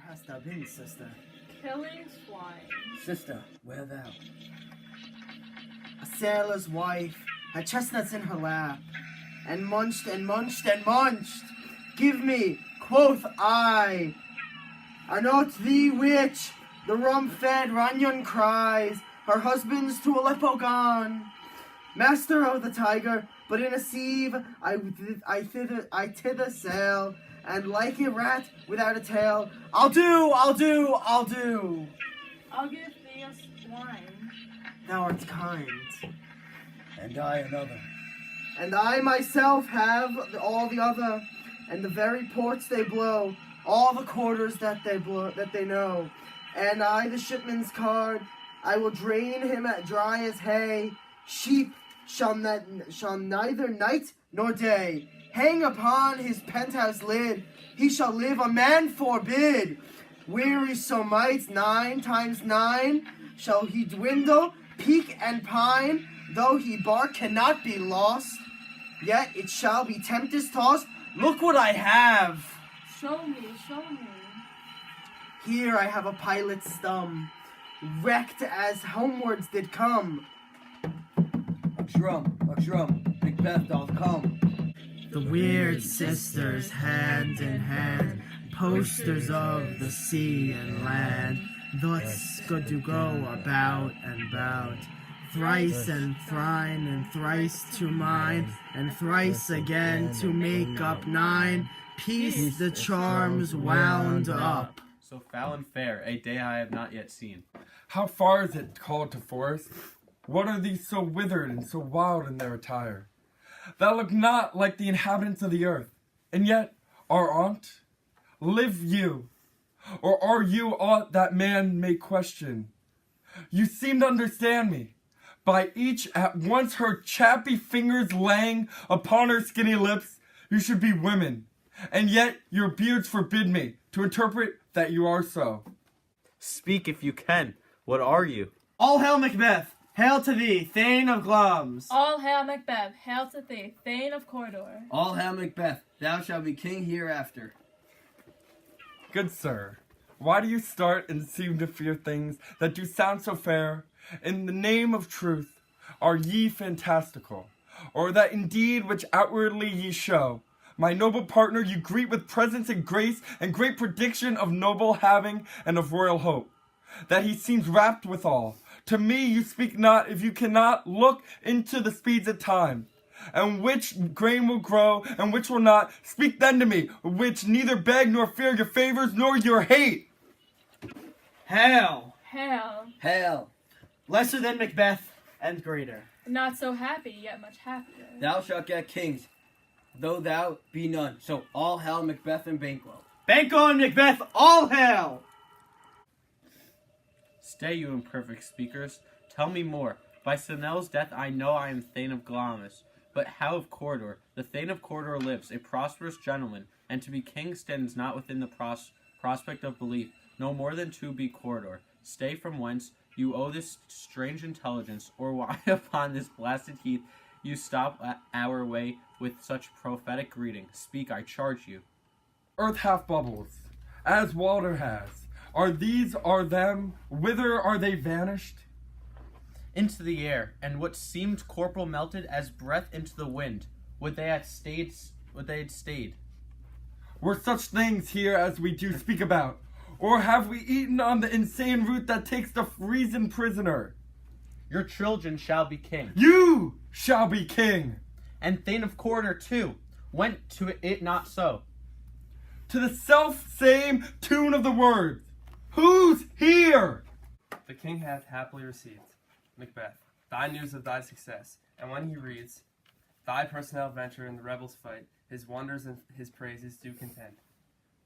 hast thou been, sister? Killing swine. Sister, where thou? A sailor's wife had chestnuts in her lap, and munched and munched and munched. Give me, quoth I, are not thee which the rum-fed Ranyon cries, her husband's to Aleppo gone. Master of the tiger, but in a sieve I thither sail, and like a rat without a tail, I'll do. I'll give thee a swine. Thou art kind. And I another. And I myself have all the other, and the very ports they blow, all the quarters that they know. And I the shipman's card, I will drain him at dry as hay. Sheep shall neither night nor day hang upon his penthouse lid. He shall live, a man forbid. Weary so might 9 times 9 shall he dwindle, peak and pine. Though he bark cannot be lost, yet it shall be tempest tossed. Look what I have. Show me. Here I have a pilot's thumb, wrecked as homewards did come. A drum, Macbeth doth come. The weird sisters, hand in hand, posters of the sea and land, thus good to go about and about. Thrice and thrine, and thrice to mine, and thrice again to make up 9. Peace the charms wound up. So foul and fair, a day I have not yet seen. How far is it called to forest? What are these so withered and so wild in their attire? That look not like the inhabitants of the earth, and yet our aunt? Live you, or are you aught that man may question? You seem to understand me. By each at once her chappy fingers laying upon her skinny lips, you should be women, and yet your beards forbid me to interpret that you are so. Speak if you can. What are you? All hail Macbeth! Hail to thee, Thane of Glamis! All hail Macbeth. Hail to thee, Thane of Cawdor. All hail Macbeth, thou shalt be king hereafter. Good sir, why do you start and seem to fear things that do sound so fair? In the name of truth, are ye fantastical? Or that indeed which outwardly ye show? My noble partner you greet with presence and grace, and great prediction of noble having and of royal hope. That he seems rapt withal. To me you speak not if you cannot look into the speeds of time. And which grain will grow, and which will not. Speak then to me, which neither beg nor fear your favors nor your hate. Hail! Hail, Lesser than Macbeth, and greater. Not so happy, yet much happier. thou shalt get kings, though thou be none. So all hail Macbeth and Banquo. Banquo and Macbeth, all hail! Stay, you imperfect speakers. Tell me more. By Sinel's death I know I am Thane of Glamis. But how of Cawdor? The Thane of Cawdor lives, a prosperous gentleman, and to be king stands not within the prospect of belief, no more than to be Cawdor. Stay from whence you owe this strange intelligence, or why upon this blasted heath you stop our way with such prophetic greeting. Speak, I charge you. Earth half bubbles, as water has. Are these, are them, whither are they vanished? Into the air, and what seemed corporal melted as breath into the wind. Would they had stayed? Were such things here as we do speak about? Or have we eaten on the insane root that takes the reason prisoner? Your children shall be king. You shall be king! And Thane of Cawdor too. Went to it not so. To the self-same tune of the words. Who's here? The king hath happily received, Macbeth, thy news of thy success, and when he reads thy personnel venture in the rebels' fight, his wonders and his praises do contend.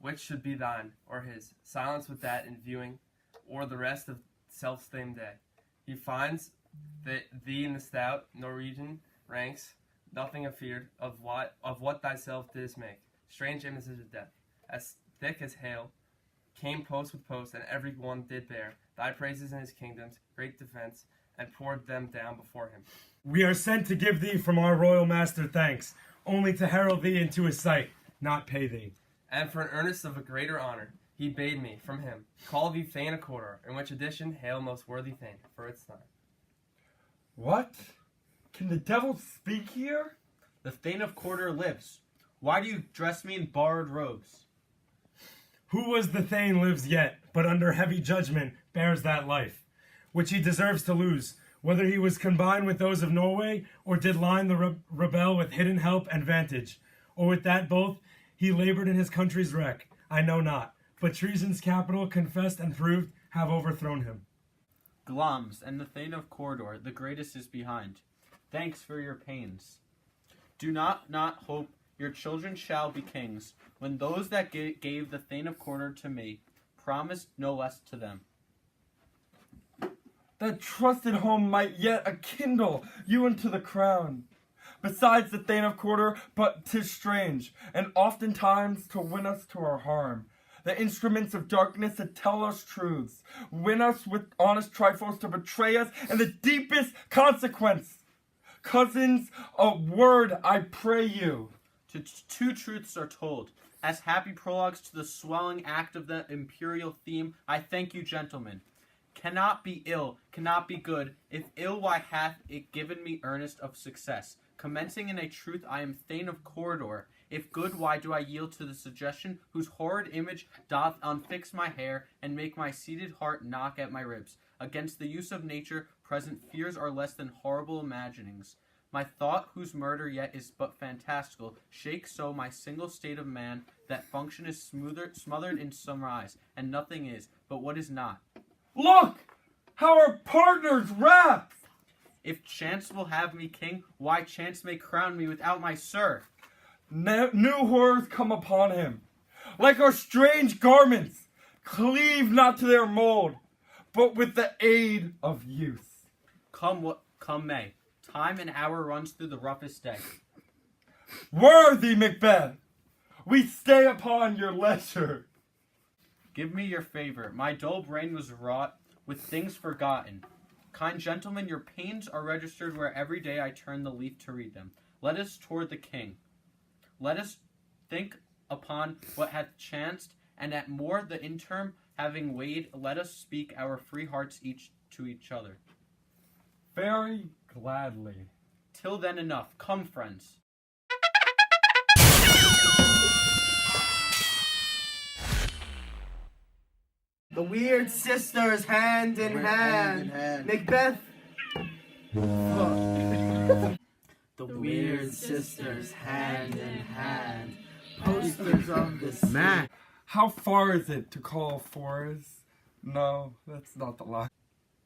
Which should be thine, or his, silence with that in viewing, or the rest of self-same day. He finds that thee in the stout Norwegian ranks, nothing afeard of what thyself didst make. Strange images of death, as thick as hail, came post with post, and every one did bear thy praises in his kingdoms, great defense, and poured them down before him. We are sent to give thee from our royal master thanks, only to herald thee into his sight, not pay thee. And for an earnest of a greater honor, He bade me, from him, call thee Thane a quarter, in which edition hail most worthy Thane, for its time. What? Can the devil speak here? The Thane of Quarter lives. Why do you dress me in borrowed robes? Who was the Thane lives yet, but under heavy judgment bears that life, which he deserves to lose, whether he was combined with those of Norway, or did line the rebel with hidden help and vantage, or with that both he labored in his country's wreck, I know not, but treason's capital confessed and proved have overthrown him. Glams and the Thane of Cawdor, the greatest is behind. Thanks for your pains. Do not hope your children shall be kings, when those that gave the Thane of Cawdor to me promised no less to them. That trusted home might yet akindle you unto the crown. Besides the Thane of Quarter, but 'tis strange, and oftentimes to win us to our harm. The instruments of darkness that tell us truths, win us with honest trifles to betray us in the deepest consequence. Cousins, a word I pray you. Two truths are told. As happy prologues to the swelling act of the imperial theme, I thank you, gentlemen. Cannot be ill, cannot be good. If ill, why hath it given me earnest of success? Commencing in a truth, I am Thane of Cawdor. If good, why do I yield to the suggestion whose horrid image doth unfix my hair and make my seated heart knock at my ribs? Against the use of nature, present fears are less than horrible imaginings. My thought, whose murder yet is but fantastical, shakes so my single state of man that function is smothered in sunrise, and nothing is but what is not. Look! How our partners rap! If chance will have me king, why chance may crown me without my sir? New horrors come upon him. Like our strange garments, cleave not to their mold, but with the aid of use. Come what come may, time and hour runs through the roughest day. Worthy Macbeth, we stay upon your leisure. Give me your favor. My dull brain was wrought with things forgotten. Kind gentlemen, your pains are registered where every day I turn the leaf to read them. Let us toward the king. Let us think upon what hath chanced, and at more the interim having weighed, let us speak our free hearts each to each other. Very gladly. Till then enough. Come, friends. The weird sisters hand in hand. Macbeth. The weird sisters hand in hand. Posters of the man. How far is it to call fours? No, that's not the line.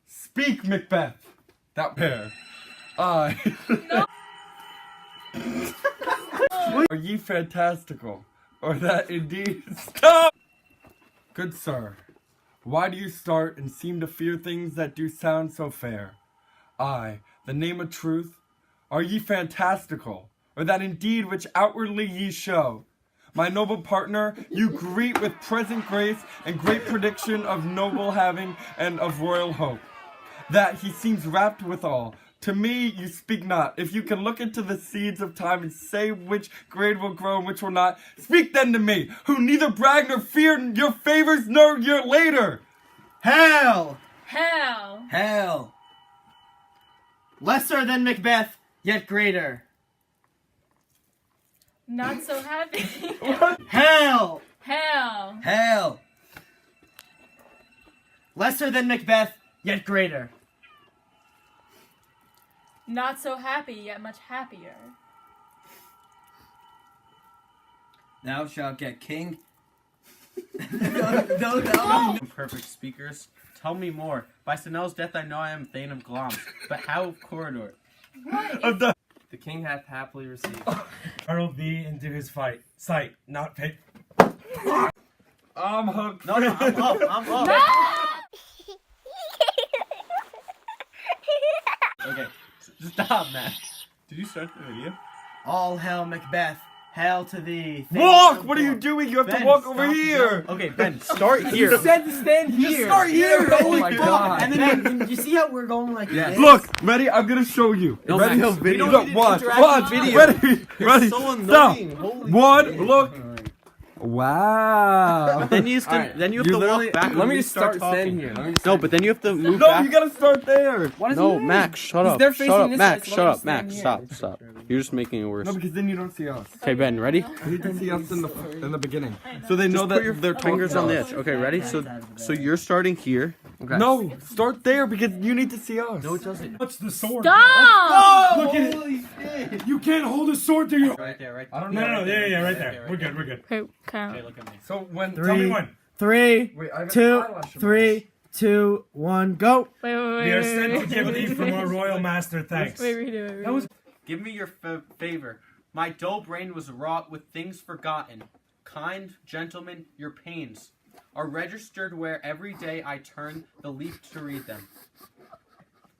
Speak, Macbeth. That pair. I. Are ye fantastical? Or that indeed. Stop! Good sir, why do you start and seem to fear things that do sound so fair? I, the name of truth, are ye fantastical? Or that indeed which outwardly ye show? My noble partner, you greet with present grace and great prediction of noble having and of royal hope. That he seems rapt withal. To me you speak not. If you can look into the seeds of time and say which grade will grow and which will not, speak then to me, who neither brag nor fear your favors nor your later. Hail! Hell! Hail! Lesser than Macbeth, yet greater. Not so happy. Hail! Hell! Hail! Lesser than Macbeth, yet greater. Not so happy, yet much happier. Thou shalt get king. Perfect speakers. Tell me more. By Senel's death I know I am Thane of Glams, but how of Cawdor? What? The king hath happily received. Hurled thee into his sight, not pay. I'm hooked. No, I'm up. Okay, stop, Matt. Did you start the video? All hail Macbeth. Hail to thee. Walk! What are you doing? You have Ben, to walk over stop. here. Okay, Ben, start here. You said to stand here. Just start here. Oh my God. And then you see how we're going like this? Look, ready? I'm gonna show you. No, Ready? Max, we don't Look, need an watch, interactive watch. video. Ready? Ready? So Stop. annoying. Holy One, shit. look. Wow. But then you have to, Alright, then you have you to literally- walk back. let when me we just start talking. standing here. Let me just No, stand but then you have to move No, back. you gotta start there. Why does No, he Max, shut up. they're Shut facing up, this Max. way, so Shut let up, them stand Max. here. Stop. You're just making it worse. No, because then you don't see us. Okay, Ben, ready? You need to see us in the beginning, so they know Just that put your they're fingers talking on the to edge. us. Okay, ready? So you're starting here. Okay. No, start there because you need to see us. No, it doesn't. Touch the sword. Stop! Look at it. You can't hold a sword to your. Right there, right I there. don't No, know. no, yeah, right there. We're good. Okay, Okay, count. look at me. So when Tell me when. 3, Wait, I have 2, an eyelash 3, 2, 1, go. Wait, We are sent to give thee from our royal master thanks. Wait, redo it. That was Give me your favor. My dull brain was wrought with things forgotten. Kind gentlemen, your pains are registered where every day I turn the leaf to read them.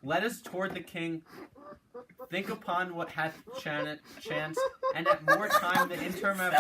Let us toward the king think upon what hath chanced, and at more time the interim of...